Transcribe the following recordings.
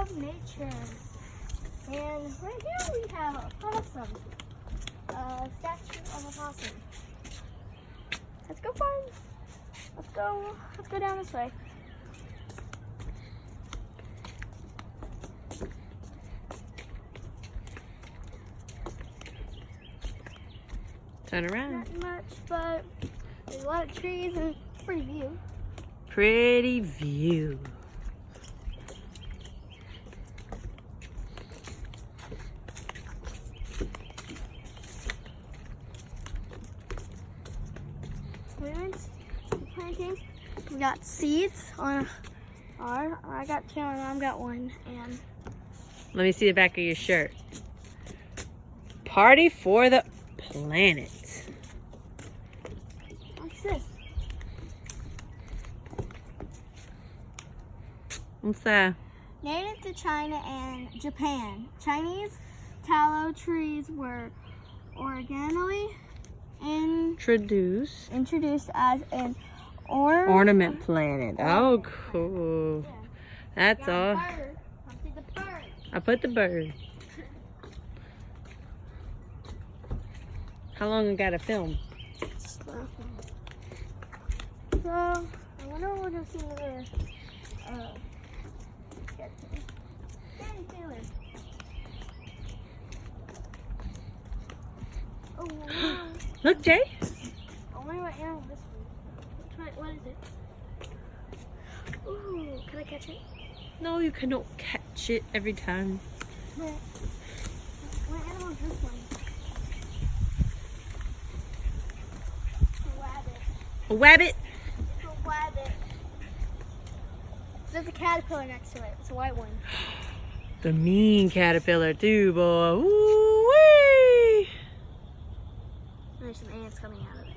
of nature. And right here we have a possum. A statue of a possum. Let's go find. Let's go down this way. Turn around. Not much, but there's a lot of trees and pretty view. Pretty view. We went to planting. We got seeds on our. I got two, and Mom got one. And Let me see the back of your shirt. Party for the planet. what's this? What's that? Native to China and Japan, Chinese tallow trees were originally introduced as an Ornament planet. Oh, cool. That's all. Bird. I'll see the bird. I put the bird. How long we got to film? So, I wonder what we're going to see another. Danny Taylor. Oh, wow. Look, Jay. I wonder what animal this one. What is it? Ooh, can I catch it? No, you cannot catch it every time. What animal is this one? A rabbit. A rabbit. It's a rabbit. There's a caterpillar next to it. It's a white one. The mean caterpillar too, boy. Woo-wee. There's some ants coming out of it.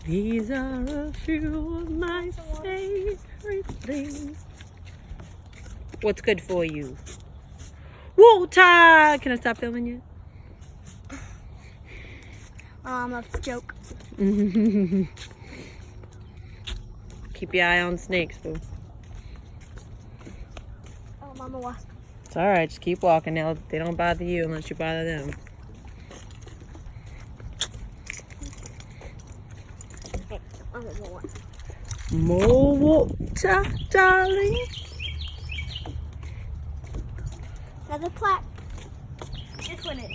These are a few of my favorite things. What's good for you? Water! Can I stop filming you? That's a joke. Keep your eye on snakes, boo. Oh, Mama wasp. It's alright, just keep walking. They don't bother you unless you bother them. Hey, I want more. More water, darling. Another plaque. This one is.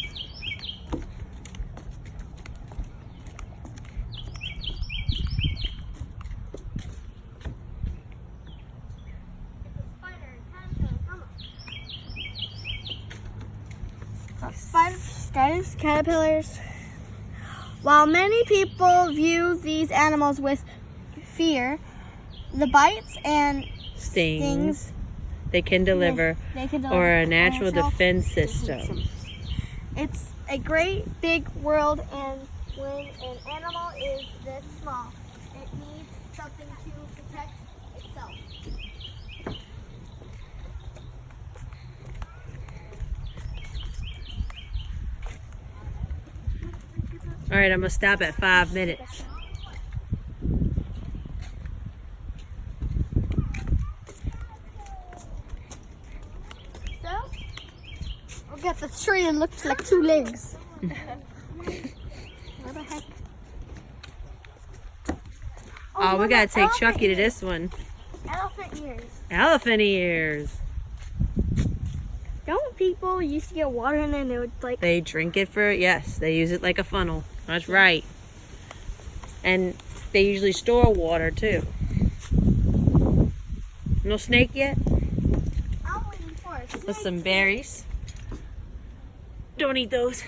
Spiders, caterpillars. While many people view these animals with fear, the bites and Stings. They can deliver. they can Or a deliver natural self- defense system. It's a great big world, and when an animal is this small, it needs something to protect itself. Alright, I'm going to stop at 5 minutes. So, we'll get the tree and looks like two legs. Where the heck? Oh, we got to take elephant Chucky to ears. this one. Elephant ears. Elephant ears. Don't people used to get water in there and they would like... They drink it for, yes, they use it like a funnel. That's right. And they usually store water too. No snake yet? I'm waiting for it. With some berries. Don't eat those.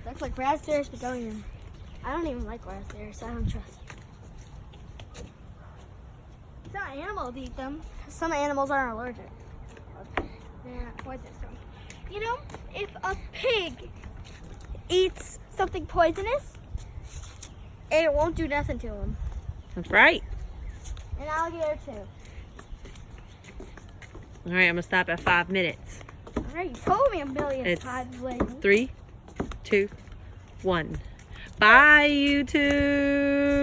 Looks like raspberries, but I don't even like raspberries, so I don't trust. Some animals eat them. Some animals aren't allergic. They're not poisonous. So, you know, if a pig eats something poisonous, it won't do nothing to him. That's right. An alligator too. Alright, I'm going to stop at 5 minutes. Alright, you told me a million It's times later. 3, 2, 1. Bye, YouTube.